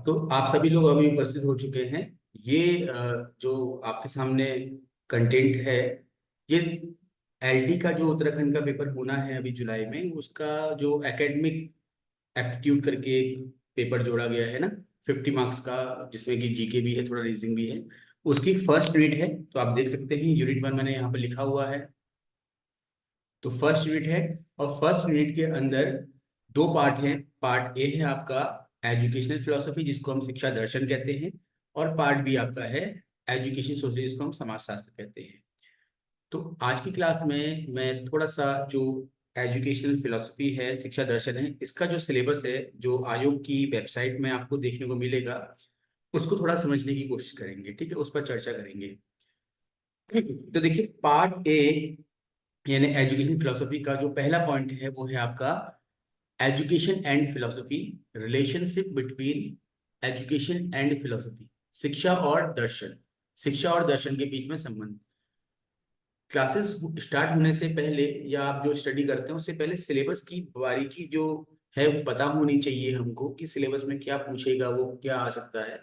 तो आप सभी लोग अभी उपस्थित हो चुके हैं। ये जो आपके सामने कंटेंट है, ये एलडी का जो उत्तराखंड का पेपर होना है अभी जुलाई में, उसका जो एकेडमिक एप्टीट्यूड करके एक पेपर जोड़ा गया है ना, 50 मार्क्स का, जिसमें कि जीके भी है, थोड़ा रीजनिंग भी है। उसकी फर्स्ट यूनिट है। तो आप देख सकते हैं यूनिट 1 मैंने यहाँ पर लिखा हुआ है। तो फर्स्ट यूनिट है, और फर्स्ट यूनिट के अंदर दो पार्ट हैं। पार्ट ए है आपका एजुकेशनल फिलोसफी, जिसको हम शिक्षा दर्शन कहते हैं, और पार्ट बी आपका है एजुकेशन सोसाइटी, जिसको हम समाजशास्त्र कहते हैं। तो आज की क्लास में मैं थोड़ा सा जो एजुकेशनल फिलोसफी है, शिक्षा दर्शन है, इसका जो सिलेबस है, जो आयोग की वेबसाइट में आपको देखने को मिलेगा, उसको थोड़ा समझने की कोशिश करेंगे। ठीक है, उस पर चर्चा करेंगे। तो देखिए, पार्ट ए यानी एजुकेशन फिलोसफी का जो पहला पॉइंट है वो है आपका education and philosophy, relationship between education and philosophy, शिक्षा और दर्शन, शिक्षा और दर्शन के बीच में संबंध। क्लासेस स्टार्ट होने से पहले या आप जो स्टडी करते हैं उससे पहले सिलेबस की बारीकी जो है वो पता होनी चाहिए हमको, कि सिलेबस में क्या पूछेगा, वो क्या आ सकता है।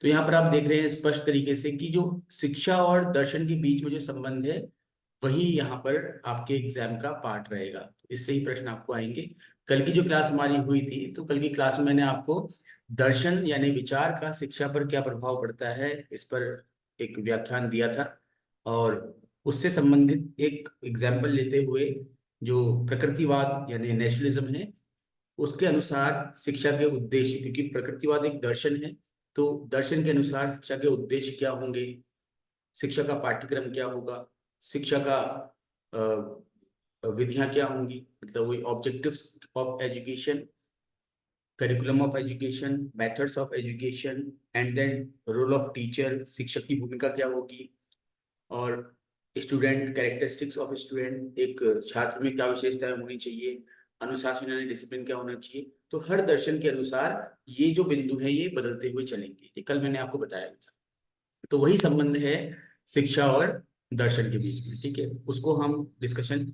तो यहाँ पर आप देख रहे हैं स्पष्ट तरीके से कि जो शिक्षा और दर्शन के बीच में जो संबंध है, वही यहाँ पर आपके एग्जाम का पार्ट रहेगा। तो इससे ही प्रश्न आपको आएंगे। कल की जो क्लास हमारी हुई थी, तो कल की क्लास में मैंने आपको दर्शन यानी विचार का शिक्षा पर क्या प्रभाव पड़ता है, इस पर एक व्याख्यान दिया था। और उससे संबंधित एक एग्जाम्पल लेते हुए, जो प्रकृतिवाद यानी नेचुरलिज्म है, उसके अनुसार शिक्षा के उद्देश्य, क्योंकि प्रकृतिवाद एक दर्शन है, तो दर्शन के अनुसार शिक्षा के उद्देश्य क्या होंगे, शिक्षा का पाठ्यक्रम क्या होगा, शिक्षा का विधियां क्या होंगी, मतलब वही objectives of education, curriculum of education, methods of education, and then role of teacher, शिक्षक की भूमिका क्या होगी, और स्टूडेंट कैरेक्टरिस्टिक्स ऑफ स्टूडेंट, एक छात्र में क्या विशेषताएं होनी चाहिए, अनुशासन यानी डिसिप्लिन क्या होना चाहिए। तो हर दर्शन के अनुसार ये जो बिंदु है ये बदलते हुए चलेंगे, ये कल मैंने आपको बताया था। तो वही संबंध है शिक्षा और दर्शन के बीच में। ठीक है, उसको हम डिस्कशन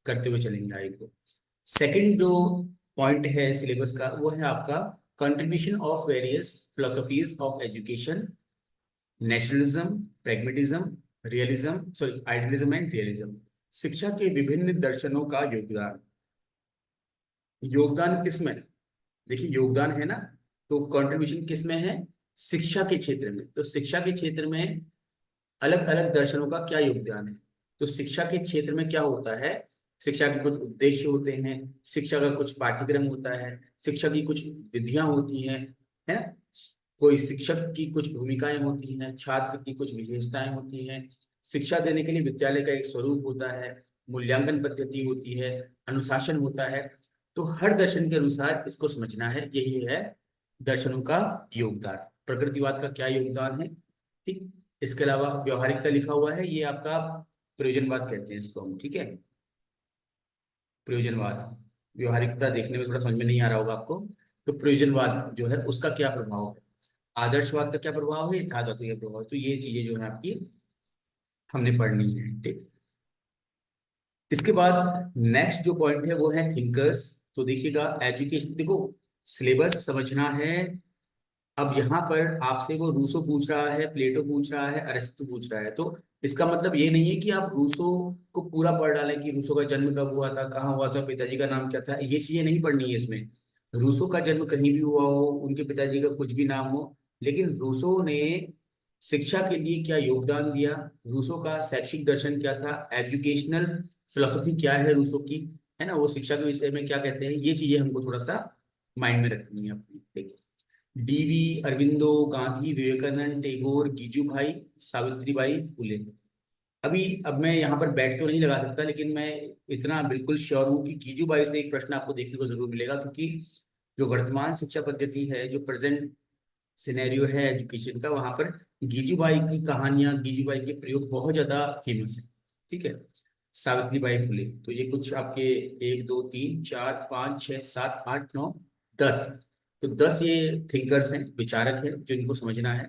करते हुए चलेंगे आगे को। सेकंड जो पॉइंट है सिलेबस का, वो है आपका contribution of various philosophies of education, nationalism, pragmatism, realism, sorry idealism and realism, शिक्षा के विभिन्न दर्शनों का योगदान। योगदान किसमें? देखिए, योगदान है ना, तो कंट्रीब्यूशन किसमें है? शिक्षा के क्षेत्र में। तो शिक्षा के क्षेत्र में अलग अलग दर्शनों का क्या योगदान है? तो शिक्षा के क्षेत्र में क्या होता है, शिक्षा के कुछ उद्देश्य होते हैं, शिक्षा का कुछ पाठ्यक्रम होता है, शिक्षा की कुछ विधियां होती हैं, है ना, कोई शिक्षक की कुछ भूमिकाएं होती हैं, छात्र की कुछ विशेषताएं होती हैं, शिक्षा देने के लिए विद्यालय का एक स्वरूप होता है, मूल्यांकन पद्धति होती है, अनुशासन होता है। तो हर दर्शन के अनुसार इसको समझना है, यही है दर्शनों का योगदान। प्रकृतिवाद का क्या योगदान है, ठीक। इसके अलावा व्यवहारिकता लिखा हुआ है, ये आपका प्रयोजनवाद कहते हैं इसको हम, ठीक है, प्रयोजनवाद। व्यवहारिकता देखने में थोड़ा समझ में नहीं आ रहा होगा आपको। तो प्रयोजनवाद जो है उसका क्या प्रभाव है, आदर्शवाद का क्या प्रभाव है, यथार्थवाद का क्या प्रभाव है, तो ये चीजें जो है आपकी हमने पढ़नी है, ठीक। इसके बाद नेक्स्ट जो पॉइंट है वो है थिंकर्स। तो देखिएगा, एजुकेशन, देखो सिलेबस समझना है। अब यहाँ पर आपसे वो रूसो पूछ रहा है, प्लेटो पूछ रहा है, अरिस्टो पूछ रहा है, तो इसका मतलब ये नहीं है कि आप रूसो को पूरा पढ़ डालें कि रूसो का जन्म कब हुआ था, कहाँ हुआ था, पिताजी का नाम क्या था, ये चीजें नहीं पढ़नी है इसमें। रूसो का जन्म कहीं भी हुआ हो, उनके पिताजी का कुछ भी नाम हो, लेकिन रूसो ने शिक्षा के लिए क्या योगदान दिया, रूसो का शैक्षिक दर्शन क्या था, एजुकेशनल फिलोसफी क्या है रूसो की, है ना, वो शिक्षा के विषय में क्या कहते हैं, ये चीजें हमको थोड़ा सा माइंड में रखनी है अपनी, ठीक है। डीवी, अरविंदो, गांधी, विवेकानंद, टैगोर, गिजुभाई, सावित्रीबाई फुले। अभी अब मैं यहाँ पर बैट तो नहीं लगा सकता, लेकिन मैं इतना बिल्कुल श्योर हूँ कि गिजुभाई से एक प्रश्न आपको देखने को जरूर मिलेगा, क्योंकि जो वर्तमान शिक्षा पद्धति है, जो प्रेजेंट सिनेरियो है एजुकेशन का, वहां पर गिजुभाई की कहानियां, गिजुभाई के प्रयोग बहुत ज्यादा फेमस है, ठीक है। सावित्रीबाई फुले, तो ये कुछ आपके 1 2 3 4 5 6 7 8 9 10, तो 10 ये थिंकर्स हैं, विचारक हैं, जो इनको समझना है।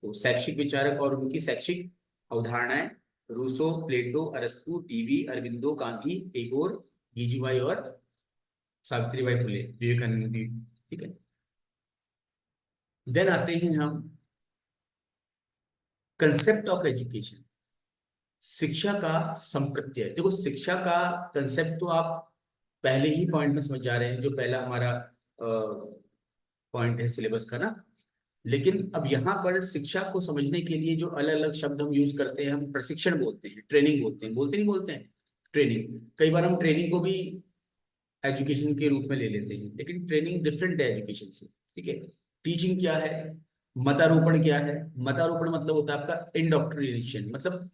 तो शैक्षिक विचारक और उनकी शैक्षिक अवधारणाएं, रूसो, प्लेटो, अरस्तु, डीवी, अरविंदो, गांधी, टैगोर, गिजुभाई और सावित्रीबाई फुले, विवेकानंद भी, ठीक है। देन आते हैं हम कंसेप्ट ऑफ एजुकेशन, शिक्षा का संप्रत्यय। देखो शिक्षा का कंसेप्ट तो आप पहले ही पॉइंट में समझ जा रहे हैं, जो पहला हमारा पॉइंट है सिलेबस का ना। लेकिन अब यहाँ पर शिक्षा को समझने के लिए जो अलग अलग शब्द हम यूज करते हैं, हम प्रशिक्षण बोलते हैं, ट्रेनिंग बोलते हैं, बोलते नहीं बोलते हैं ट्रेनिंग। कई बार हम ट्रेनिंग को भी एजुकेशन के रूप में ले लेते हैं, लेकिन ट्रेनिंग डिफरेंट है एजुकेशन से। ठीक है, टीचिंग क्या है, मतारोपण क्या है। मतारोपण मतलब होता है आपका इंडोक्ट्रिनेशन, मतलब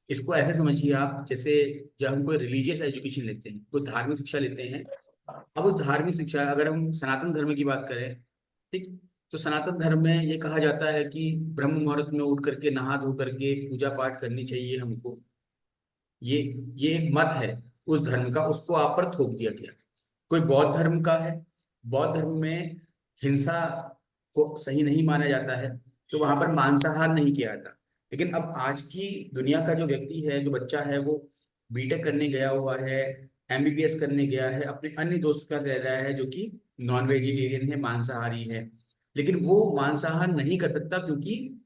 इसको ऐसे समझिए आप, जैसे जब हम कोई रिलीजियस एजुकेशन लेते हैं, कोई धार्मिक शिक्षा लेते हैं। अब उस धार्मिक शिक्षा, अगर हम सनातन धर्म की बात करें, ठीक, तो सनातन धर्म में ये कहा जाता है कि ब्रह्म मुहूर्त में उठ करके नहा धो करके पूजा पाठ करनी चाहिए हमको। ये ये एक मत है उस धर्म का, उसको आप पर थोप दिया गया। कोई बौद्ध धर्म का है, बौद्ध धर्म में हिंसा को सही नहीं माना जाता है, तो वहां पर मांसाहार नहीं किया जाता। लेकिन अब आज की दुनिया का जो व्यक्ति है, जो बच्चा है, वो बीटेक करने गया हुआ है, एमबीबीएस करने गया है, अपने अन्य दोस्त का रह रहा है जो कि नॉन वेजिटेरियन है, मांसाहारी है। लेकिन वो मांसाहार नहीं कर सकता, क्योंकि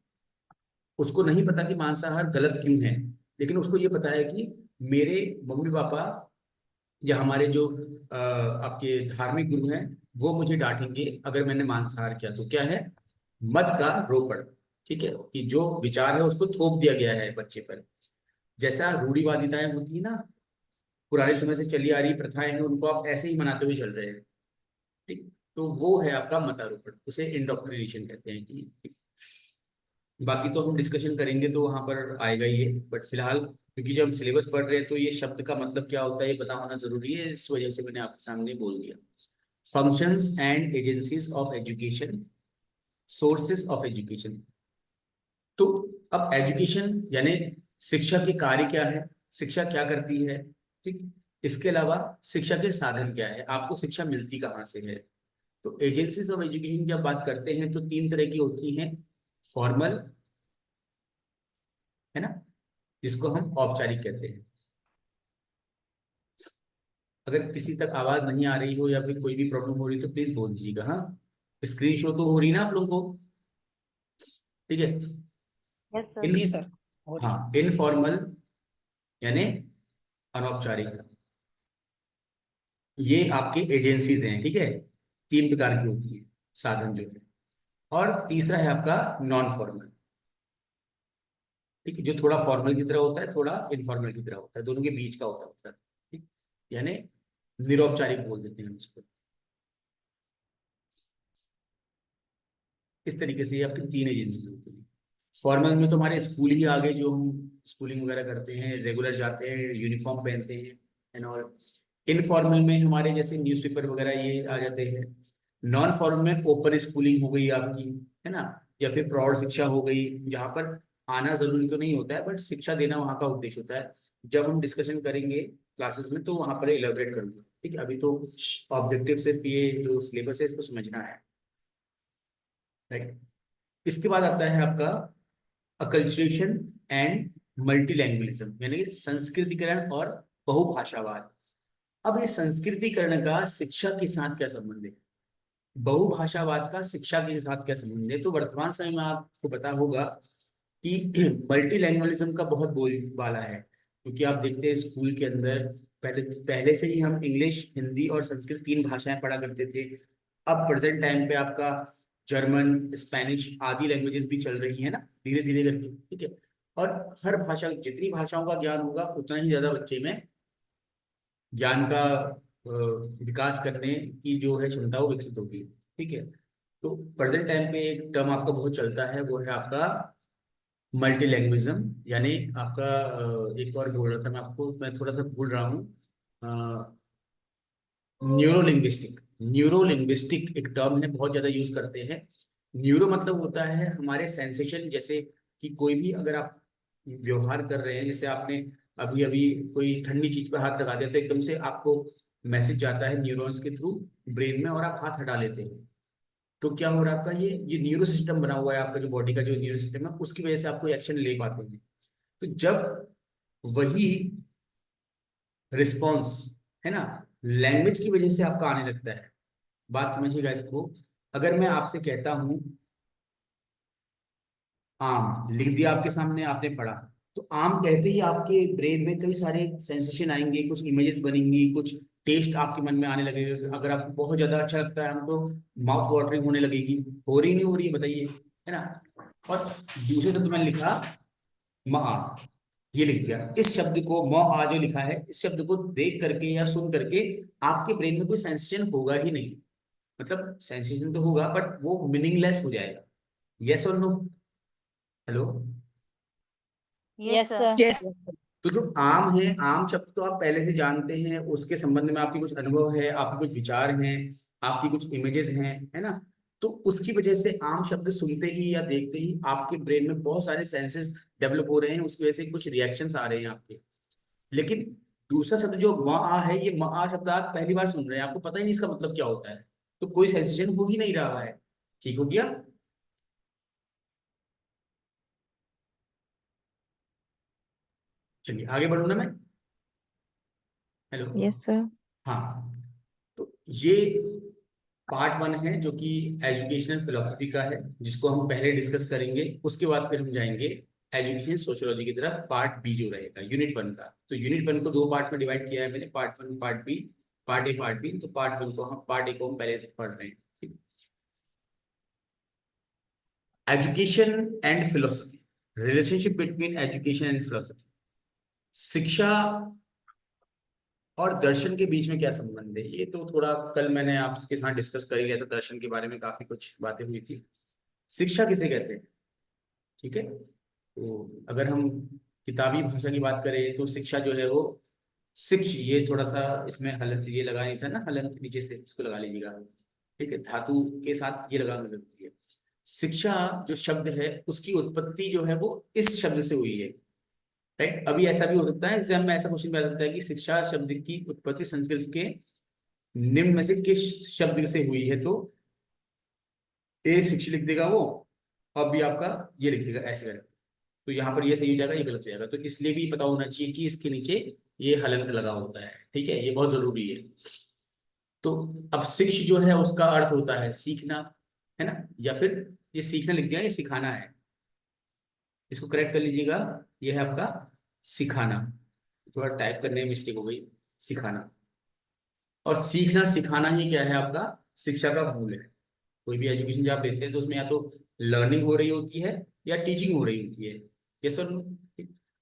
उसको नहीं पता कि मांसाहार गलत क्यों है। लेकिन उसको ये पता है कि मेरे मम्मी पापा या हमारे जो आपके धार्मिक गुरु हैं, वो मुझे डांटेंगे अगर मैंने मांसाहार किया। तो क्या है, मत का रोपण। ठीक है, कि जो विचार है उसको थोप दिया गया है बच्चे पर। जैसा रूढ़िवादिताएं होती है ना, पुराने समय से चली आ रही प्रथाएं हैं, उनको आप ऐसे ही मनाते हुए चल रहे हैं। ठीक, तो वो है आपका मतारोपण, उसे इंडोक्ट्रिनेशन कहते हैं। कि बाकी तो हम डिस्कशन करेंगे तो वहां पर आएगा ही है, बट फिलहाल क्योंकि जब हम सिलेबस पढ़ रहे हैं तो ये शब्द का मतलब क्या होता है ये पता होना जरूरी है, इस वजह से मैंने आपके सामने बोल दिया। Functions and agencies of education, sources of education. तो अब एजुकेशन यानी शिक्षा के कार्य क्या है, शिक्षा क्या करती है। ठीक, इसके अलावा शिक्षा के साधन क्या है, आपको शिक्षा मिलती कहाँ से है। तो एजेंसीज ऑफ एजुकेशन की जब बात करते हैं तो तीन तरह की होती हैं। फॉर्मल, है ना, जिसको हम औपचारिक कहते हैं। अगर किसी तक आवाज नहीं आ रही हो या फिर कोई भी प्रॉब्लम हो रही तो प्लीज बोल दीजिएगा। हाँ, स्क्रीन शो तो हो रही ना आप लोगों को, ठीक है। Yes sir. इन जी सर, हो रही। हाँ, इनफॉर्मल यानी अनौपचारिक, ये आपकी एजेंसीज हैं। ठीक है, तीन प्रकार की होती है साधन जो है। और तीसरा है आपका नॉन फॉर्मल। ठीक है, जो थोड़ा फॉर्मल की तरह होता है, थोड़ा इनफॉर्मल की तरह होता है, दोनों के बीच का होता है। ठीक, यानी निरौपचारिक बोल देते हैं हम इसको। इस तरीके से ये आपकी तीन एजेंसीज होती हैं। फॉर्मल में तो हमारे स्कूल ही आ गए, जो हम स्कूलिंग वगैरह करते हैं, रेगुलर जाते हैं, यूनिफॉर्म पहनते हैं एंड ऑल। इनफॉर्मल में हमारे जैसे न्यूज़पेपर वगैरह ये आ जाते हैं। नॉन फॉर्मल में ओपन स्कूलिंग हो गई आपकी, है ना, या फिर प्रौढ़ शिक्षा हो गई, जहाँ पर आना जरूरी तो नहीं होता है, बट शिक्षा देना वहाँ का उद्देश्य होता है। जब हम डिस्कशन करेंगे क्लासेस में तो वहाँ पर इलेबोरेट करूंगा। ठीक है, अभी तो ऑब्जेक्टिव सिर्फ ये जो सिलेबस है इसको समझना है, राइट। इसके बाद आता है आपका अकल्चरेशन एंड मल्टीलैंग्वेलिज्म, यानी कि संस्कृतिकरण और बहुभाषावाद। अब ये संस्कृतिकरण का शिक्षा के साथ क्या संबंध है, बहुभाषावाद का शिक्षा के साथ क्या संबंध है। तो वर्तमान समय में आपको पता होगा कि मल्टीलैंग्वेलिज्म का बहुत बोलबाला है, क्योंकि आप देखते हैं स्कूल के अंदर पहले पहले से ही हम इंग्लिश, हिंदी और संस्कृत तीन भाषाएं पढ़ा करते थे। अब प्रेजेंट टाइम पे आपका जर्मन, स्पेनिश आदि लैंग्वेजेस भी चल रही है ना, धीरे धीरे करके। ठीक है, और हर भाषा, जितनी भाषाओं का ज्ञान होगा उतना ही ज्यादा बच्चे में ज्ञान का विकास करने की जो है क्षमता वो विकसित होगी। ठीक है, तो प्रेजेंट टाइम पे एक टर्म आपका बहुत चलता है, वो है आपका मल्टी लैंग्वेजम, यानी आपका एक और बोल रहा था मैं आपको, मैं थोड़ा सा भूल रहा हूँ, न्यूरो लिंग्विस्टिक। न्यूरो लिंग्विस्टिक एक टर्म है, बहुत ज्यादा यूज करते हैं। न्यूरो मतलब होता है हमारे सेंसेशन, जैसे कि कोई भी अगर आप व्यवहार कर रहे हैं, जैसे आपने अभी अभी कोई ठंडी चीज पे हाथ लगा दिया तो एकदम से आपको मैसेज जाता है न्यूरॉन्स के थ्रू ब्रेन में, और आप हाथ हटा लेते हैं। तो क्या हो रहा है आपका, ये न्यूरो सिस्टम बना हुआ है आपका, जो बॉडी का जो न्यूरो सिस्टम है उसकी वजह से आपको एक्शन ले पाते हैं। तो जब वही रिस्पॉन्स, है ना, लैंग्वेज की वजह से आपका आने लगता है। बात समझिएगा इसको। अगर मैं आपसे कहता हूं आम लिख दिया आपके सामने, आपने पढ़ा। तो आम कहते ही आपके ब्रेन में कई सारे सेंसेशन आएंगे, कुछ इमेजेस बनेंगी, कुछ टेस्ट आपके मन में आने लगेगा। अगर आपको बहुत ज्यादा अच्छा लगता है आम तो माउथ वाटरिंग होने लगेगी। हो रही नहीं हो रही है बताइए, है ना। और दूसरे शब्द मैंने लिखा म आ, ये लिख दिया। इस शब्द को म आ जो लिखा है, इस शब्द को देख करके या सुन करके आपके ब्रेन में कोई सेंसेशन होगा ही नहीं। मतलब सेंसेशन तो होगा बट वो मीनिंगलेस हो जाएगा। यस और no? Hello. Yes yes sir. Sir. तो जो आम है, आम शब्द तो आप पहले से जानते हैं, उसके संबंध में आपकी कुछ अनुभव है, आपके कुछ विचार हैं, आपकी कुछ इमेजेस हैं, है ना। तो उसकी वजह से आम शब्द सुनते ही या देखते ही आपके ब्रेन में बहुत सारे सेंसेस डेवलप हो रहे हैं, उसकी वजह से कुछ रिएक्शंस आ रहे हैं आपके। लेकिन दूसरा शब्द जो म आ है, ये म आ शब्द आप पहली बार सुन रहे हैं, आपको पता ही नहीं इसका मतलब क्या होता है, तो कोई सेंसेशन हो ही नहीं रहा है। ठीक हो गया। चलिए आगे बढ़ू ना मैं। हेलो। Yes sir. हाँ। तो ये पार्ट वन है जो कि एजुकेशनल फिलोसफी का है, जिसको हम पहले डिस्कस करेंगे। उसके बाद फिर हम जाएंगे एजुकेशन सोशियोलॉजी की तरफ, पार्ट बी जो रहेगा यूनिट वन का। तो यूनिट वन को दो पार्ट्स में डिवाइड किया है मैंने, part one part B, part A part B. तो पार्ट वन को हम, पार्ट ए को हम पहले से पढ़ रहे हैं। Education and philosophy, relationship between education and philosophy. शिक्षा और दर्शन के बीच में क्या संबंध है, ये तो थोड़ा कल मैंने आपके साथ डिस्कस कर ही लिया था। दर्शन के बारे में काफी कुछ बातें हुई थी। शिक्षा किसे कहते हैं? ठीक है। तो अगर हम किताबी भाषा की बात करें तो शिक्षा जो है वो शिक्ष, ये थोड़ा सा इसमें हलंत ये लगा नहीं था ना, हलंत नीचे से इसको लगा लीजिएगा। ठीक है, धातु के साथ ये लगाना जरूरी है। शिक्षा जो शब्द है उसकी उत्पत्ति जो है वो इस शब्द से हुई है। राइट। अभी ऐसा भी हो सकता है एग्जाम में, ऐसा क्वेश्चन भी आ सकता है कि शिक्षा शब्द की उत्पत्ति संस्कृत के निम्न में से किस शब्द से हुई है, तो ए शिक्ष लिख देगा वो, अब भी आपका ये लिख देगा ऐसे करके। तो यहाँ पर ये सही हो जाएगा, ये गलत हो जाएगा। तो इसलिए भी पता होना चाहिए कि इसके नीचे ये हलंत लगा होता है। ठीक है, ये बहुत जरूरी है। तो अब शिक्ष जो है उसका अर्थ होता है सीखना, है ना। या फिर ये सीखना लिख दिया, ये सिखाना है, इसको करेक्ट कर लीजिएगा। ये है आपका सिखाना। थोड़ा टाइप करने में मिस्टेक हो गई, सिखाना। और सीखना सिखाना ही क्या है आपका शिक्षा का मूल है। कोई भी एजुकेशन जब आप लेते हैं तो उसमें या तो लर्निंग हो रही होती है या टीचिंग हो रही होती है। ये सर।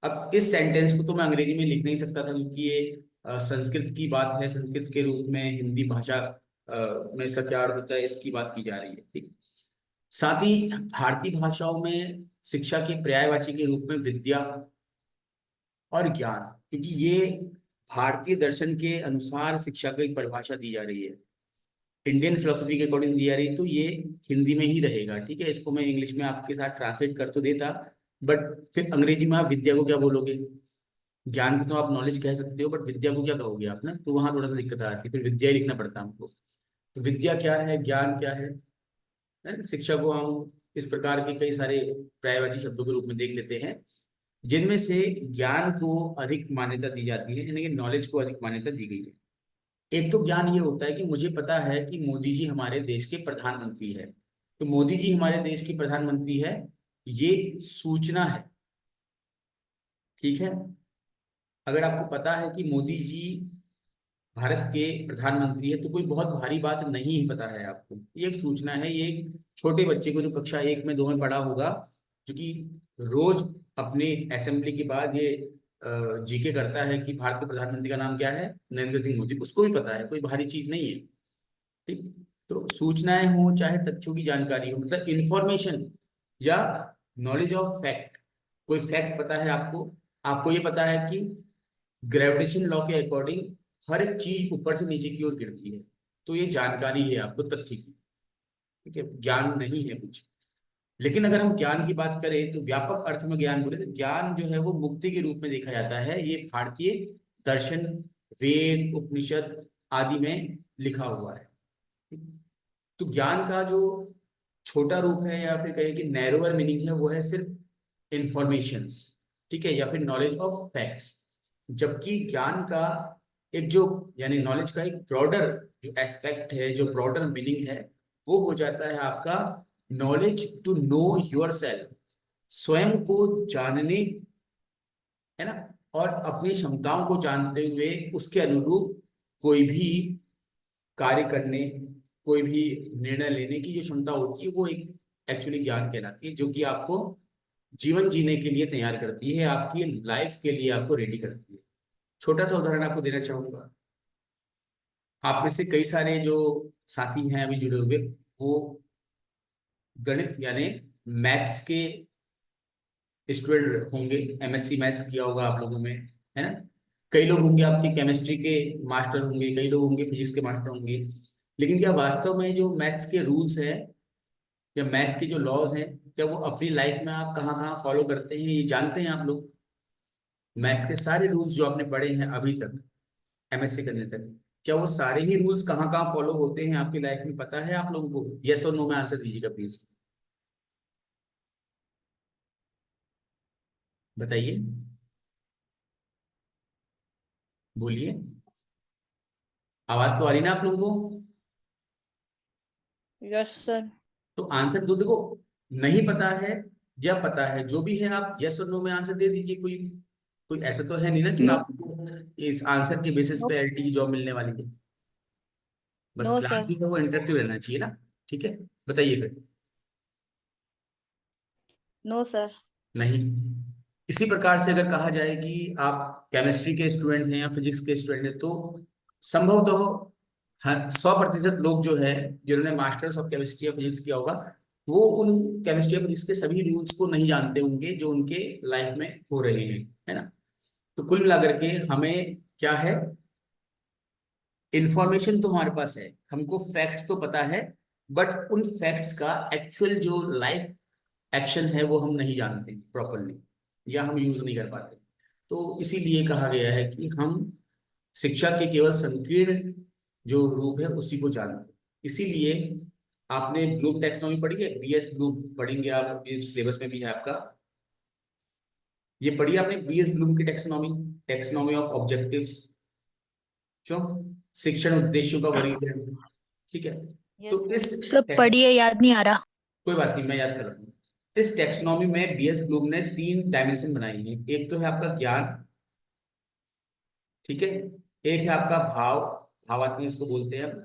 अब इस सेंटेंस को तो मैं अंग्रेजी में लिख नहीं सकता था, क्योंकि ये संस्कृत की बात है, संस्कृत के रूप में हिंदी भाषा में इसका क्या अर्थ होता है इसकी बात की जा रही है। ठीक। साथ ही भारतीय भाषाओं में शिक्षा के पर्यायवाची के रूप में विद्या और ज्ञान, क्योंकि ये भारतीय दर्शन के अनुसार शिक्षा की परिभाषा दी जा रही है, इंडियन फिलोसफी के अकॉर्डिंग दी जा रही है। तो ये हिंदी में ही रहेगा। ठीक है, इसको मैं इंग्लिश में आपके साथ ट्रांसलेट कर तो देता, बट फिर अंग्रेजी में आप विद्या को क्या बोलोगे? ज्ञान को तो आप नॉलेज कह सकते हो, बट विद्या को क्या कहोगे आप ना, तो वहां थोड़ा सा दिक्कत आती है, फिर विद्या ही लिखना पड़ता है हमको। तो विद्या क्या है, ज्ञान क्या है ना? शिक्षा को हम इस प्रकार के कई सारे पर्यायवाची शब्दों के रूप में देख लेते हैं, जिनमें से ज्ञान को अधिक मान्यता दी जाती है, यानी कि नॉलेज को अधिक मान्यता दी गई है। एक तो ज्ञान ये होता है कि मुझे पता है कि मोदी जी हमारे देश के प्रधानमंत्री है, तो मोदी जी हमारे देश के प्रधानमंत्री है, ये सूचना है। ठीक है। अगर आपको पता है कि मोदी जी भारत के प्रधानमंत्री है तो कोई बहुत भारी बात नहीं है, पता है आपको, ये एक सूचना है। ये एक छोटे बच्चे को जो कक्षा एक में दो में पढ़ा होगा, जो कि रोज अपने असेंबली के बाद ये जीके करता है कि भारत के प्रधानमंत्री का नाम क्या है, नरेंद्र सिंह मोदी, उसको भी पता है, कोई भारी चीज नहीं है। ठीक। तो सूचनाएं हो चाहे तथ्यों की जानकारी हो, मतलब इंफॉर्मेशन या नॉलेज ऑफ फैक्ट, कोई फैक्ट पता है आपको, आपको ये पता है कि ग्रेविटेशन लॉ के अकॉर्डिंग हर एक चीज ऊपर से नीचे की ओर गिरती है, तो ये जानकारी है आपको तथ्य की। ठीक है, ज्ञान नहीं है कुछ। लेकिन अगर हम ज्ञान की बात करें तो व्यापक अर्थ में ज्ञान बोले तो ज्ञान जो है वो मुक्ति के रूप में देखा जाता है। ये भारतीय दर्शन, वेद, उपनिषद आदि में लिखा हुआ है। तो ज्ञान का जो छोटा रूप है या फिर कहें कि नैरोअर मीनिंग है, वो है सिर्फ इंफॉर्मेशंस। ठीक है, या फिर नॉलेज ऑफ फैक्ट्स। जबकि ज्ञान का एक जो, यानी नॉलेज का एक ब्रॉडर जो एस्पेक्ट है, जो ब्रॉडर मीनिंग है, वो हो जाता है आपका knowledge to know yourself, स्वयं को जानने, है ना, और अपनी क्षमताओं को जानते हुए उसके अनुरूप कोई भी कार्य करने, कोई भी निर्णय लेने की जो क्षमता होती है वो एक एक्चुअली ज्ञान कहलाती है, जो कि आपको जीवन जीने के लिए तैयार करती है, आपकी लाइफ के लिए आपको रेडी करती है। छोटा सा उदाहरण आपको देना चाहूंगा। आप में से कई सारे जो साथी हैं अभी जुड़े हुए, वो गणित यानी मैथ्स के स्टूडेंट होंगे, एमएससी मैथ्स किया होगा आप लोगों में, है ना। कई लोग होंगे आपके केमिस्ट्री के मास्टर होंगे, कई लोग होंगे फिजिक्स के मास्टर होंगे। लेकिन क्या वास्तव में जो मैथ्स के रूल्स हैं या मैथ्स के जो लॉज हैं, क्या वो अपनी लाइफ में आप कहाँ कहाँ फॉलो करते हैं, ये जानते हैं आप लोग? मैथ्स के सारे रूल्स जो आपने पढ़े हैं अभी तक, एमएससी करने तक, क्या वो सारे ही रूल्स कहाँ कहाँ फॉलो होते हैं आपकी लाइफ में, पता है आप लोगों को? यस और नो में आंसर दीजिएगा प्लीज, बताइए, बोलिए। आवाज तो आ रही ना आप लोगों को? Yes sir. तो आंसर दो, देखो, नहीं पता है या पता है, जो भी है आप यस और नो में आंसर दे दीजिए। कोई कोई ऐसा तो है नहीं ना कि नो। आपको इस आंसर के बेसिस नो। पे एलटी की जॉब मिलने वाली है। बस नो क्लास सर। जो है वो इंटरेक्टिव रहना चाहिए ना। ठीक है, बताइए फिर। No sir. नहीं। इसी प्रकार से अगर कहा जाए कि आप केमिस्ट्री के स्टूडेंट हैं या फिजिक्स के स्टूडेंट हैं, तो संभवतः हर 100% लोग जो है, जिन्होंने मास्टर्स ऑफ केमिस्ट्री या फिजिक्स किया होगा, वो उन केमिस्ट्री या फिजिक्स के सभी रूल्स को नहीं जानते होंगे जो उनके लाइफ में हो रहे हैं, है ना। तो कुल मिलाकर के हमें क्या है, इंफॉर्मेशन तो हमारे पास है, हमको फैक्ट्स तो पता है, बट उन फैक्ट्स का एक्चुअल जो लाइफ एक्शन है वो हम नहीं जानते प्रॉपरली, या हम यूज नहीं कर पाते। तो इसीलिए कहा गया है कि हम शिक्षा के केवल संकीर्ण जो रूप है उसी को जानते हैं। इसीलिए आपने ब्लूम टैक्सोनॉमी पढ़ी है, बीएस ब्लूम पढ़ेंगे आप, सिलेबस में भी है आपका। ये पढ़ी आपने बीएस ब्लूम की टैक्सोनॉमी, टैक्सोनॉमी ऑफ ऑब्जेक्टिव्स, जो शिक्षण उद्देश्यों का वर्गीकरण, ठीक है। यस तो सर। इस सब text- पढ़िए, याद नहीं आ रहा। कोई बात नहीं, मैं याद कर रहा हूँ। इस टेक्सोनॉमी में बीएस ब्लूम ने 3 डायमेंशन बनाई है। एक तो है आपका ज्ञान, ठीक है। एक है आपका भाव, भावात्मक इसको बोलते हैं हम।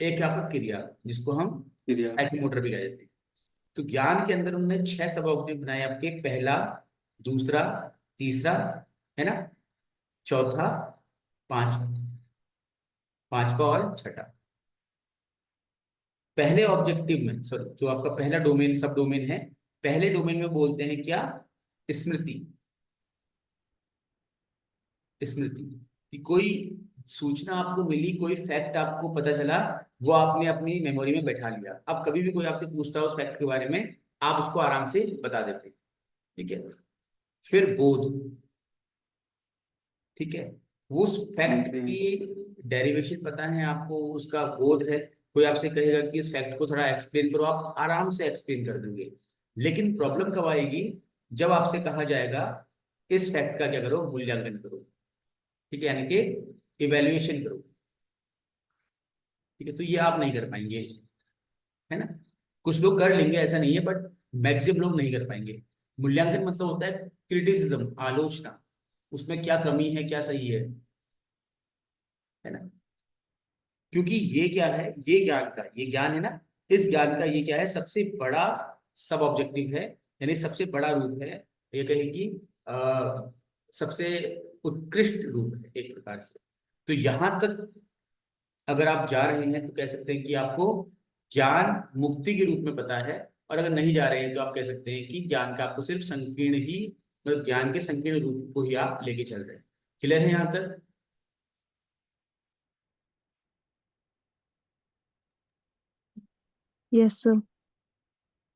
एक है आपका क्रिया, जिसको हम क्रिया। साइकोमोटर भी कह देते हैं। तो ज्ञान के अंदर उन्होंने 6 सब ऑब्जेक्ट बनाए आपके, पहला, दूसरा, तीसरा, है ना, चौथा, पांचवा, पांचवा और छठा। पहले ऑब्जेक्टिव में, सॉरी, जो आपका पहला डोमेन, सब डोमेन है, पहले डोमेन में बोलते हैं क्या, स्मृति। स्मृति कि कोई सूचना आपको मिली, कोई फैक्ट आपको पता चला, वो आपने अपनी मेमोरी में बैठा लिया। अब कभी भी कोई आपसे पूछता है उस फैक्ट के बारे में, आप उसको आराम से बता देते हैं, ठीक है। फिर बोध, ठीक है, वो उस फैक्ट समझे। की डेरिवेशन पता है आपको, उसका बोध है। कोई आपसे कहेगा कि इस फैक्ट को थोड़ा एक्सप्लेन करो, आप आराम से एक्सप्लेन कर दोगे। लेकिन प्रॉब्लम कब आएगी, जब आपसे कहा जाएगा इस फैक्ट का क्या करो, मूल्यांकन करो, ठीक है, यानी कि इवेल्युएशन करो, ठीक है। तो ये आप नहीं कर पाएंगे, है ना। कुछ लोग कर लेंगे, ऐसा नहीं है, बट मैक्सिमम लोग नहीं कर पाएंगे। मूल्यांकन मतलब होता है क्रिटिसिज्म, आलोचना, उसमें क्या कमी है, क्या सही है ना। क्योंकि ये क्या है, ये ज्ञान का, ये ज्ञान है ना, इस ज्ञान का ये क्या है, सबसे बड़ा सब ऑब्जेक्टिव है, यानी सबसे बड़ा रूप है। ये कहें कि सबसे उत्कृष्ट रूप है एक प्रकार से। तो यहां तक अगर आप जा रहे हैं तो कह सकते हैं कि आपको ज्ञान मुक्ति के रूप में पता है। और अगर नहीं जा रहे हैं तो आप कह सकते हैं कि ज्ञान का आपको सिर्फ संकीर्ण ही, मतलब ज्ञान के संकीर्ण रूप को ही आप लेके चल रहे हैं। क्लियर है यहां तक? Yes sir.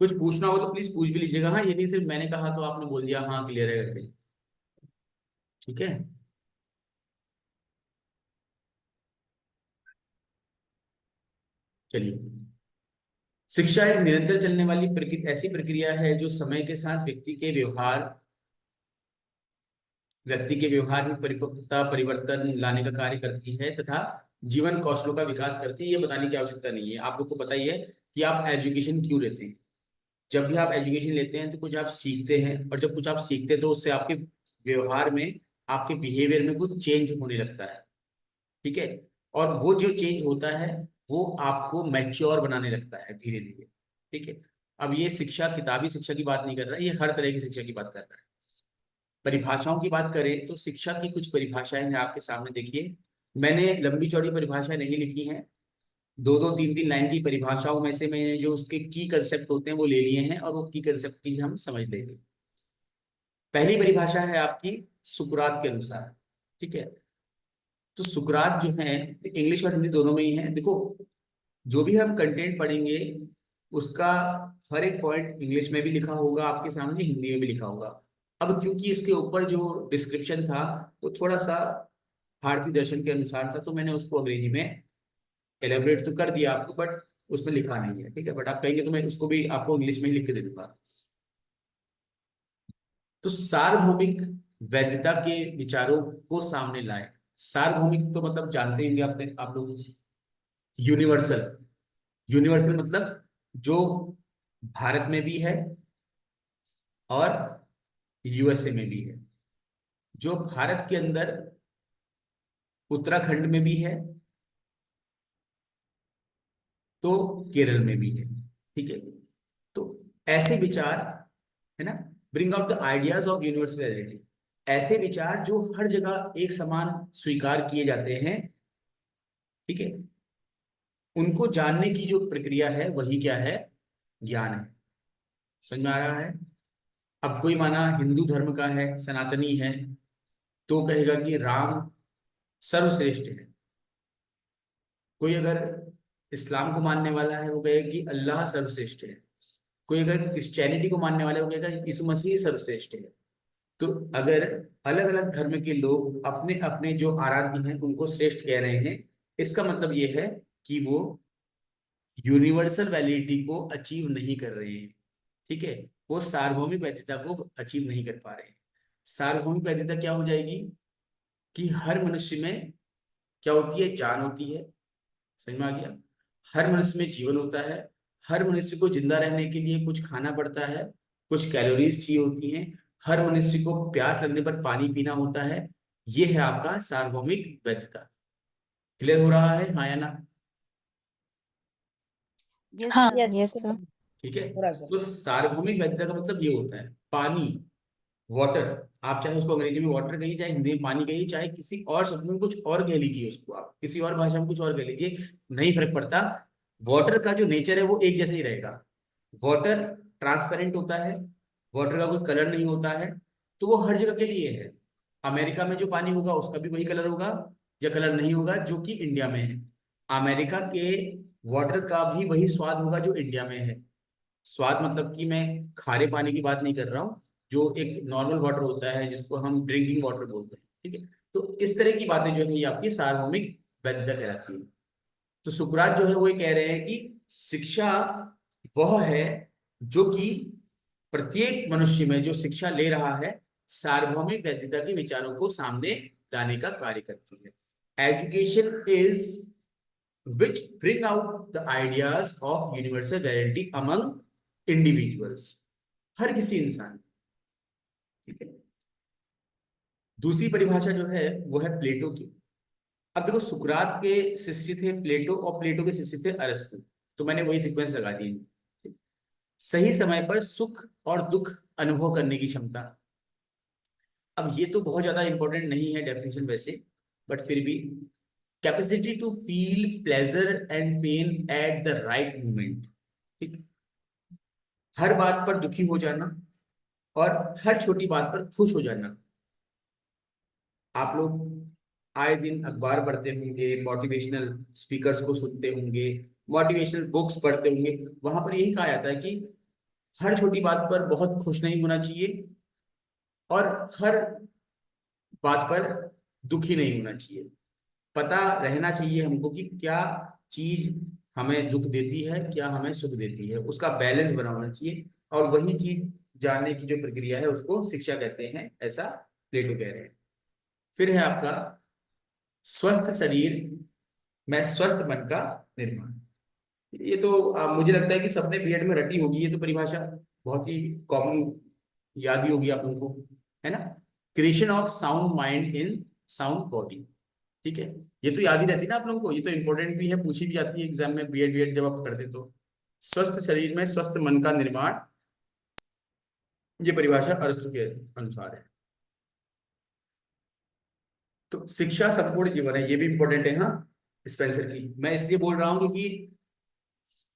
कुछ पूछना हो तो प्लीज पूछ भी लीजिएगा, हाँ, ये नहीं सिर्फ मैंने कहा तो आपने बोल दिया हाँ क्लियर है करके, ठीक है। चलिए, शिक्षा एक निरंतर चलने वाली ऐसी प्रक्रिया है जो समय के साथ व्यक्ति के व्यवहार में परिपक्वता, परिवर्तन लाने का कार्य करती है तथा जीवन कौशलों का विकास करती है। ये बताने की आवश्यकता नहीं है, आप लोग को पता ही है कि आप एजुकेशन क्यों लेते हैं, जब भी आप एजुकेशन लेते हैं तो कुछ आप सीखते हैं, और जब कुछ आप सीखते हैं तो उससे आपके व्यवहार में, आपके बिहेवियर में कुछ चेंज होने लगता है। ठीक है। और वो जो चेंज होता है वो आपको मैच्योर बनाने लगता है धीरे धीरे। ठीक है। अब ये शिक्षा किताबी शिक्षा की बात नहीं कर रहा है, ये हर तरह की शिक्षा की बात कर रहा है। परिभाषाओं की बात करें तो शिक्षा की कुछ परिभाषाएं हैं आपके सामने, देखिए। मैंने लंबी चौड़ी परिभाषाएं नहीं लिखी हैं, दो दो तीन तीन लाइन की परिभाषाओं में से मैंने जो उसके की कंसेप्ट होते हैं वो ले लिए हैं, और वो की कंसेप्ट की हम समझ लेंगे। पहली परिभाषा है आपकी सुकरात के अनुसार। ठीक है। तो सुकरात जो है, इंग्लिश और हिंदी दोनों में ही है। देखो, जो भी हम कंटेंट पढ़ेंगे उसका हर एक पॉइंट इंग्लिश में भी लिखा होगा आपके सामने, हिंदी में भी लिखा होगा। अब क्योंकि इसके ऊपर जो डिस्क्रिप्शन था वो थोड़ा सा भारतीय दर्शन के अनुसार था, तो मैंने उसको अंग्रेजी में एलेबरेट तो कर दिया आपको, बट उसमें लिखा नहीं है। ठीक है। बट आप कहेंगे तो मैं उसको भी आपको इंग्लिश में ही लिख के दे दूंगा। तो सार्वभौमिक वैधता के विचारों को सामने लाए। सार्वभौमिक तो मतलब जानते होंगे आपने, आप लोग, यूनिवर्सल। यूनिवर्सल मतलब जो भारत में भी है और यूएसए में भी है। जो भारत के अंदर उत्तराखंड में भी है, तो केरल में भी है। ठीक है। तो ऐसे विचार, है ना, bring out the ideas of universality. ऐसे विचार जो हर जगह एक समान स्वीकार किए जाते हैं। ठीक है। उनको जानने की जो प्रक्रिया है वही क्या है, ज्ञान है। समझ में आ रहा है? अब कोई माना हिंदू धर्म का है, सनातनी है, तो कहेगा कि राम सर्वश्रेष्ठ है। कोई अगर इस्लाम को मानने वाला है वो कहेगा कि अल्लाह सर्वश्रेष्ठ है। कोई अगर क्रिश्चियनिटी को मानने वाला है वो कहेगा यीशु मसीह सर्वश्रेष्ठ है। तो अगर अलग अलग धर्म के लोग अपने अपने जो आराध्य हैं उनको श्रेष्ठ कह रहे हैं, इसका मतलब ये है कि वो यूनिवर्सल वैलिडिटी को अचीव नहीं कर रहे हैं। ठीक है। वो सार्वभौमिक वैधता को अचीव नहीं कर पा रहे हैं। सार्वभौमिक वैधता क्या हो जाएगी कि हर मनुष्य में क्या होती है, जान होती है। समझ में आ गया? हर मनुष्य में जीवन होता है। हर मनुष्य को जिंदा रहने के लिए कुछ खाना पड़ता है, कुछ कैलोरीज चाहिए होती हैं। हर मनुष्य को प्यास लगने पर पानी पीना होता है। ये है आपका सार्वभौमिक वैधता। क्लियर हो रहा है, हाँ या ना? यस हाँ, सर। Yes yes sir. ठीक है। हो रहा है सर। तो सार्वभौमिक वैधता का मतलब ये होता है, पानी, वाटर, आप चाहे उसको अंग्रेजी में वाटर कहिए, चाहे हिंदी में पानी कहिए, चाहे किसी और शब्द में कुछ और कह लीजिए, उसको आप किसी और भाषा में कुछ और कह लीजिए, नहीं फर्क पड़ता। वाटर का जो नेचर है वो एक जैसे ही रहेगा। वाटर ट्रांसपेरेंट होता है, वाटर का कोई कलर नहीं होता है, तो वो हर जगह के लिए है। अमेरिका में जो पानी होगा उसका भी वही कलर होगा या कलर नहीं होगा जो कि इंडिया में है। अमेरिका के वाटर का भी वही स्वाद होगा जो इंडिया में है। स्वाद मतलब कि मैं खारे पानी की बात नहीं कर रहा हूँ, जो एक नॉर्मल वाटर होता है जिसको हम ड्रिंकिंग वाटर बोलते हैं। ठीक है। तो इस तरह की बातें जो है ये आपकी सार्वभौमिक वैधता कहलाती है। तो सुकरात जो है वो ये कह रहे हैं कि शिक्षा वह है जो कि प्रत्येक मनुष्य में जो शिक्षा ले रहा है सार्वभौमिक वैधता के विचारों को सामने लाने का कार्य करती है। Education is which bring out the ideas of universal validity among individuals। हर किसी इंसान। ठीक है। दूसरी परिभाषा जो है वो है प्लेटो की। अब देखो, सुकरात के शिष्य थे प्लेटो और प्लेटो के शिष्य थे अरस्तु, तो मैंने वही सीक्वेंस लगा दिए। सही समय पर सुख और दुख अनुभव करने की क्षमता। अब ये तो बहुत ज्यादा इंपॉर्टेंट नहीं है डेफिनेशन वैसे, बट फिर भी, capacity to feel pleasure and pain at the right moment. ठीक। हर बात पर दुखी हो जाना और हर छोटी बात पर खुश हो जाना। आप लोग आए दिन अखबार पढ़ते होंगे, मोटिवेशनल स्पीकर्स को सुनते होंगे, मोटिवेशनल बुक्स पढ़ते होंगे, वहां पर यही कहा जाता है कि हर छोटी बात पर बहुत खुश नहीं होना चाहिए और हर बात पर दुखी नहीं होना चाहिए। पता रहना चाहिए हमको कि क्या चीज हमें दुख देती है, क्या हमें सुख देती है, उसका बैलेंस बना होना चाहिए। और वही चीज जानने की जो प्रक्रिया है उसको शिक्षा कहते हैं, ऐसा प्लेटो कह रहे हैं। फिर है आपका स्वस्थ शरीर में स्वस्थ मन का निर्माण। ये तो मुझे लगता है कि सबने बीएड में रटी होगी, ये तो परिभाषा बहुत ही कॉमन याद ही होगी आप लोगों को, है ना। Creation of sound mind in sound body, ठीक है। ये तो याद ही रहती है ना आप लोगों को, ये तो इंपॉर्टेंट भी है, पूछी भी जाती है एग्जाम में, बीएड बीएड जब आप करते तो। स्वस्थ शरीर में स्वस्थ मन का निर्माण, ये परिभाषा अरस्तु के अनुसार है। तो शिक्षा संपूर्ण जीवन है, ये भी इंपॉर्टेंट है, हाँ, स्पेंसर की। मैं इसलिए बोल रहा हूँ क्योंकि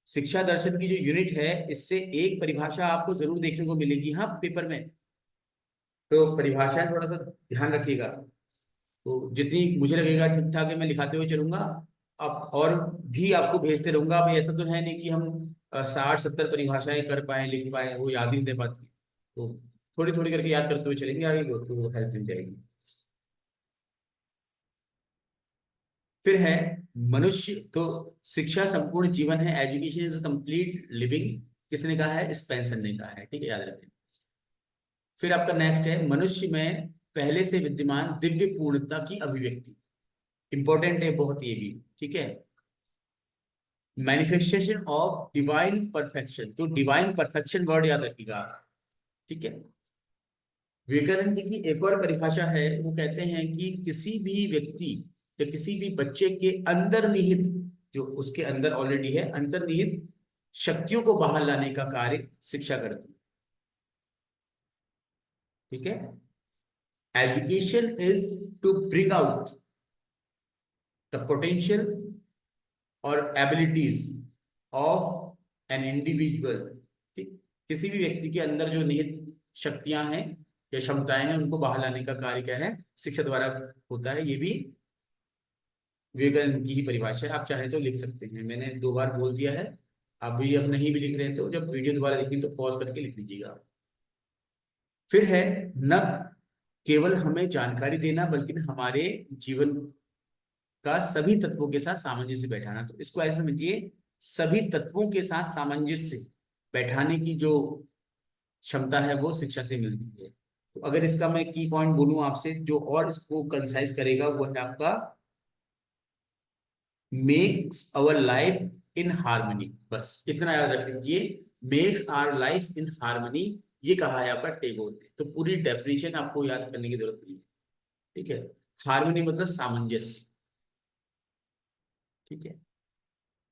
शिक्षा दर्शन की जो यूनिट है, इससे एक परिभाषा आपको जरूर देखने को मिलेगी, हाँ, पेपर में। तो परिभाषाएं थोड़ा सा ध्यान रखिएगा। तो जितनी मुझे लगेगा ठीक ठाक है, मैं लिखाते हुए चलूंगा। अब और भी आपको भेजते रहूंगा। अब ऐसा तो है नहीं कि हम 60-70 परिभाषाएं कर पाए, लिख पाए, वो याद ही नहीं रह पाती। तो थोड़ी थोड़ी करके याद करते हुए चलेंगे आगे, तो हेल्प मिल जाएगी। फिर है मनुष्य, तो शिक्षा संपूर्ण जीवन है, एजुकेशन इज कंप्लीट लिविंग, किसने कहा है? स्पेंसर ने कहा है, ठीक है, याद रखें। फिर आपका नेक्स्ट है मनुष्य में पहले से विद्यमान दिव्य पूर्णता की अभिव्यक्ति, इंपॉर्टेंट है बहुत ये भी, ठीक है। मैनिफेस्टेशन ऑफ डिवाइन परफेक्शन, तो डिवाइन परफेक्शन वर्ड याद रखिएगा, ठीक है। विवेकानंद जी की एक और परिभाषा है, वो कहते हैं कि किसी भी व्यक्ति या किसी भी बच्चे के अंदर निहित, जो उसके अंदर ऑलरेडी है, अंतर्निहित शक्तियों को बाहर लाने का कार्य शिक्षा करती है, ठीक है। Education is to bring out the potential और एबिलिटीज ऑफ एन इंडिविजुअल, ठीक। किसी भी व्यक्ति के अंदर जो निहित शक्तियां हैं या क्षमताएं हैं, उनको बाहर लाने का कार्य क्या है? शिक्षा द्वारा होता है। ये भी विवेकानंद की ही परिभाषा है, आप चाहे तो लिख सकते हैं, मैंने 2 बार बोल दिया है। अभी अब नहीं भी लिख रहे हैं तो जब वीडियो दोबारा देखें तो पॉज करके लिख लीजिएगा। फिर है न केवल हमें जानकारी देना, बल्कि हमारे जीवन का सभी तत्वों के साथ सामंजस्य बैठाना। तो इसको ऐसे समझिए, सभी तत्वों के साथ सामंजस्य बैठाने की जो क्षमता है वो शिक्षा से मिलती है। तो अगर इसका मैं की पॉइंट बोलूं आपसे, जो और इसको कंसाइज करेगा, वो है आपका makes our life in harmony, बस इतना याद रख लीजिए, makes our life in harmony, ये कहा है आपका टैगोर ने। तो पूरी डेफिनेशन आपको याद करने की जरूरत नहीं है, ठीक है। हार्मनी मतलब सामंजस्य, ठीक है।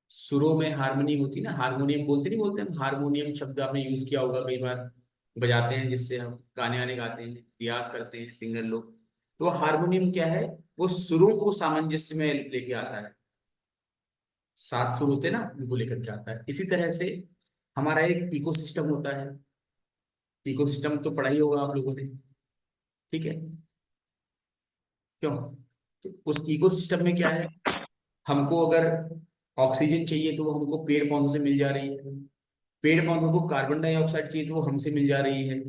सुरों में हारमोनी होती है ना, हारमोनियम बोलते नहीं बोलते हम, हारमोनियम शब्द आपने यूज किया होगा कई बार, बजाते हैं जिससे हम गाने वाने गाते हैं, रियाज करते हैं सिंगर लोग। तो हारमोनियम क्या है? वो सुरों को सामंजस्य में लेके आता है, 7 सुर होते हैं ना, उनको लेकर के आता है। इसी तरह से हमारा एक इकोसिस्टम होता है, इकोसिस्टम तो पढ़ा ही होगा आप लोगों ने, ठीक है। क्यों? तो उस इकोसिस्टम में क्या है, हमको अगर ऑक्सीजन चाहिए तो वो हमको पेड़ पौधों से मिल जा रही है, पेड़ पौधों को कार्बन डाइऑक्साइड चाहिए तो वो हमसे मिल जा रही है,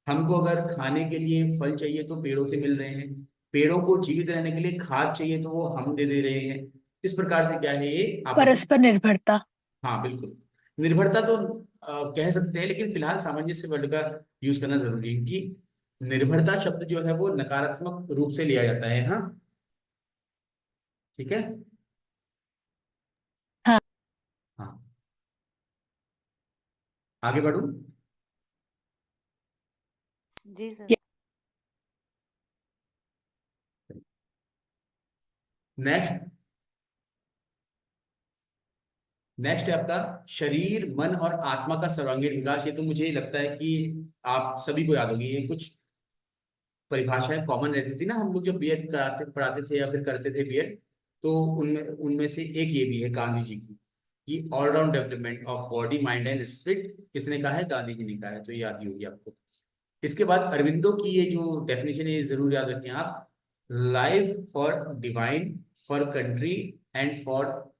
हमको अगर खाने के लिए फल चाहिए तो पेड़ों से मिल रहे हैं, पेड़ों को जीवित रहने के लिए खाद चाहिए तो वो हम दे दे रहे हैं। इस प्रकार से क्या है, ये आपस में, परस्पर निर्भरता। हाँ बिल्कुल, निर्भरता तो कह सकते हैं, लेकिन फिलहाल सामंजस्य वर्ड का यूज करना जरूरी है कि निर्भरता शब्द जो है वो नकारात्मक रूप से लिया जाता है, हाँ, ठीक है। हाँ। हाँ, आगे बढ़ूं। जी सर। नेक्स्ट, नेक्स्ट है आपका शरीर मन और आत्मा का सर्वांगीण विकास। ये तो मुझे लगता है कि आप सभी को याद होगी, ये कुछ परिभाषाएं कॉमन रहती थी ना, हम लोग जब बीएड कराते पढ़ाते थे या फिर करते थे बीएड, तो उनमें उनमें से एक ये भी है गांधी जी की, कि all round development of body mind and spirit, किसने कहा है? गांधी जी ने कहा है, तो ये याद ही होगी आपको। इसके बाद अरविंदो की ये जो डेफिनेशन है, ये जरूर याद रखें आप, life for divine, for country and for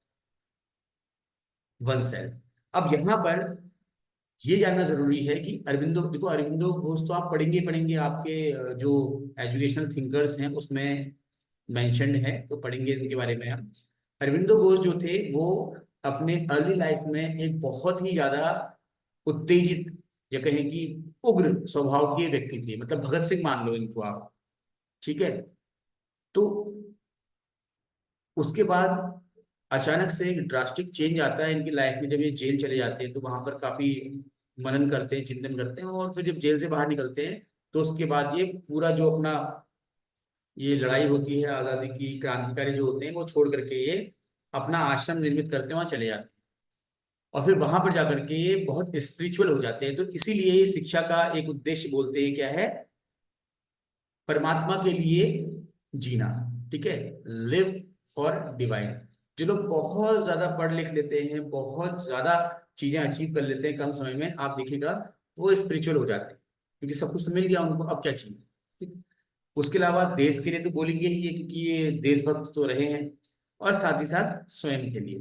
one self. अब यहाँ पर ये जानना जरूरी है कि अरविंदो, देखो अरविंदो घोष तो आप पढ़ेंगे ही पढ़ेंगे, आपके जो एजुकेशनल थिंकर्स हैं उसमें मेंशन्ड है, तो पढ़ेंगे इनके बारे में हम। अरविंदो घोष जो थे वो अपने अर्ली लाइफ में एक बहुत ही ज्यादा उत्तेजित, या कहें कि उग्र स्वभाव के व्यक्ति थे, मतलब भगत सिंह मान लो इनको आप, ठीक है। तो उसके बाद अचानक से एक ड्रास्टिक चेंज आता है इनकी लाइफ में। जब ये जेल चले जाते हैं तो वहां पर काफी मनन करते हैं, चिंतन करते हैं, और फिर जब जेल से बाहर निकलते हैं तो उसके बाद ये पूरा जो अपना ये लड़ाई होती है आजादी की, क्रांतिकारी जो होते हैं वो छोड़ करके ये अपना आश्रम निर्मित करते हैं, वहां चले जाते हैं। और फिर वहां पर जाकर के ये बहुत स्पिरिचुअल हो जाते हैं। तो इसीलिए ये शिक्षा का एक उद्देश्य बोलते हैं क्या है, परमात्मा के लिए जीना। ठीक है, लिव फॉर डिवाइन। जो लोग बहुत ज्यादा पढ़ लिख लेते हैं, बहुत ज्यादा चीजें अचीव कर लेते हैं कम समय में, आप देखिएगा वो स्पिरिचुअल हो जाते हैं, क्योंकि सब कुछ तो मिल गया उनको, अब क्या चाहिए। ठीक? उसके अलावा देश के लिए तो बोलेंगे ही है, क्योंकि ये देशभक्त तो रहे हैं, और साथ ही साथ स्वयं के लिए।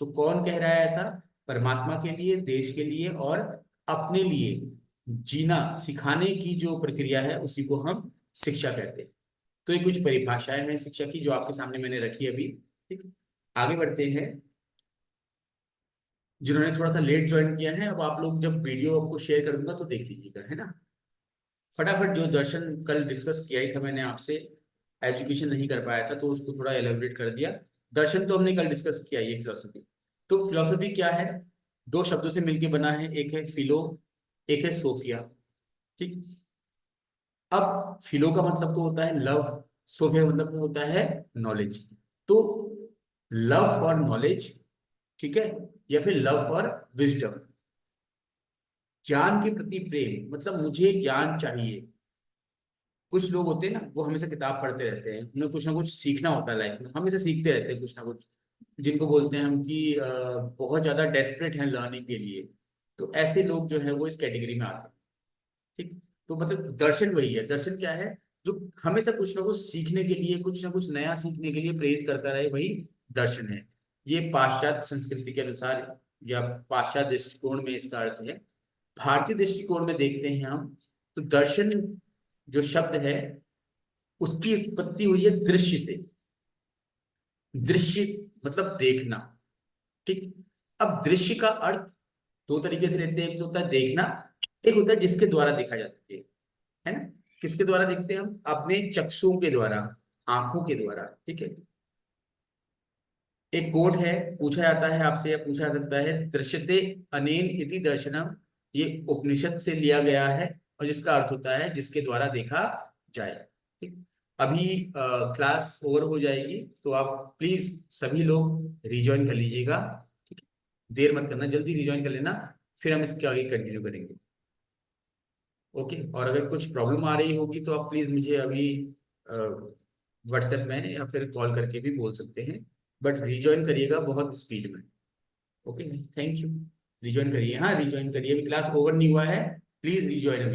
तो कौन कह रहा है ऐसा? परमात्मा के लिए, देश के लिए और अपने लिए जीना सिखाने की जो प्रक्रिया है उसी को हम शिक्षा कहते हैं। तो ये कुछ परिभाषाएं हैं शिक्षा की जो आपके सामने मैंने रखी अभी। ठीक, आगे बढ़ते हैं। जिन्होंने थोड़ा सा लेट ज्वाइन किया है, अब आप लोग जब वीडियो आपको शेयर कर दूंगा तो देख लीजिएगा, है ना। फटाफट जो दर्शन कल डिस्कस किया ही था मैंने आपसे, एजुकेशन नहीं कर पाया था तो उसको थोड़ा एलेबरेट कर दिया। दर्शन तो हमने कल डिस्कस किया, ये फिलोसफी। तो फिलोसफी क्या है? दो शब्दों से मिलकर बना है, एक है फिलो, एक है सोफिया। ठीक, अब फिलो का मतलब तो होता है लव, सोफिया का मतलब तो होता है नॉलेज। तो लव फॉर नॉलेज, ठीक है, या फिर लव फॉर विजडम, ज्ञान के प्रति प्रेम, मतलब मुझे ज्ञान चाहिए। कुछ लोग होते हैं ना, वो हमेशा किताब पढ़ते रहते हैं, उन्हें कुछ ना कुछ सीखना होता है लाइफ में, हमेशा सीखते रहते हैं कुछ ना कुछ, जिनको बोलते हैं हम कि बहुत ज्यादा डेस्परेट हैं लर्निंग के लिए। तो ऐसे लोग जो है वो इस कैटेगरी में आते हैं। ठीक, तो मतलब दर्शन वही है। दर्शन क्या है? जो हमेशा कुछ ना कुछ सीखने के लिए, कुछ ना कुछ नया सीखने के लिए प्रेरित करता रहे, वही दर्शन है। ये पाश्चात्य संस्कृति के अनुसार या पाश्चात्य दृष्टिकोण में इसका अर्थ है। भारतीय दृष्टिकोण में देखते हैं हम, तो दर्शन जो शब्द है उसकी उत्पत्ति हुई है दृश्य से। दृश्य मतलब देखना। ठीक, अब दृश्य का अर्थ दो तरीके से लेते हैं, एक तो होता है देखना, एक होता है जिसके द्वारा देखा जा सके, है ना। किसके द्वारा देखते हैं हम? अपने चक्षुओं के द्वारा, आंखों के द्वारा। ठीक है, एक कोट है, पूछा जाता है आपसे या पूछा जा सकता है, दृश्यते अनेन इति दर्शनम। ये उपनिषद से लिया गया है और जिसका अर्थ होता है जिसके द्वारा देखा जाए। ठीक, अभी क्लास ओवर हो जाएगी तो आप प्लीज सभी लोग रिज्वाइन कर लीजिएगा। ठीक है, देर मत करना, जल्दी रिज्वाइन कर लेना, फिर हम इसके आगे कंटिन्यू करेंगे। ओके, और अगर कुछ प्रॉब्लम आ रही होगी तो आप प्लीज मुझे अभी व्हाट्सएप में या फिर कॉल करके भी बोल सकते हैं, बट रिज्वाइन करिएगा बहुत स्पीड में। Okay, thank you. रिज्वाइन करिए, हाँ रिज्वाइन करिए, अभी क्लास ओवर नहीं हुआ है, प्लीज रिज्वाइन।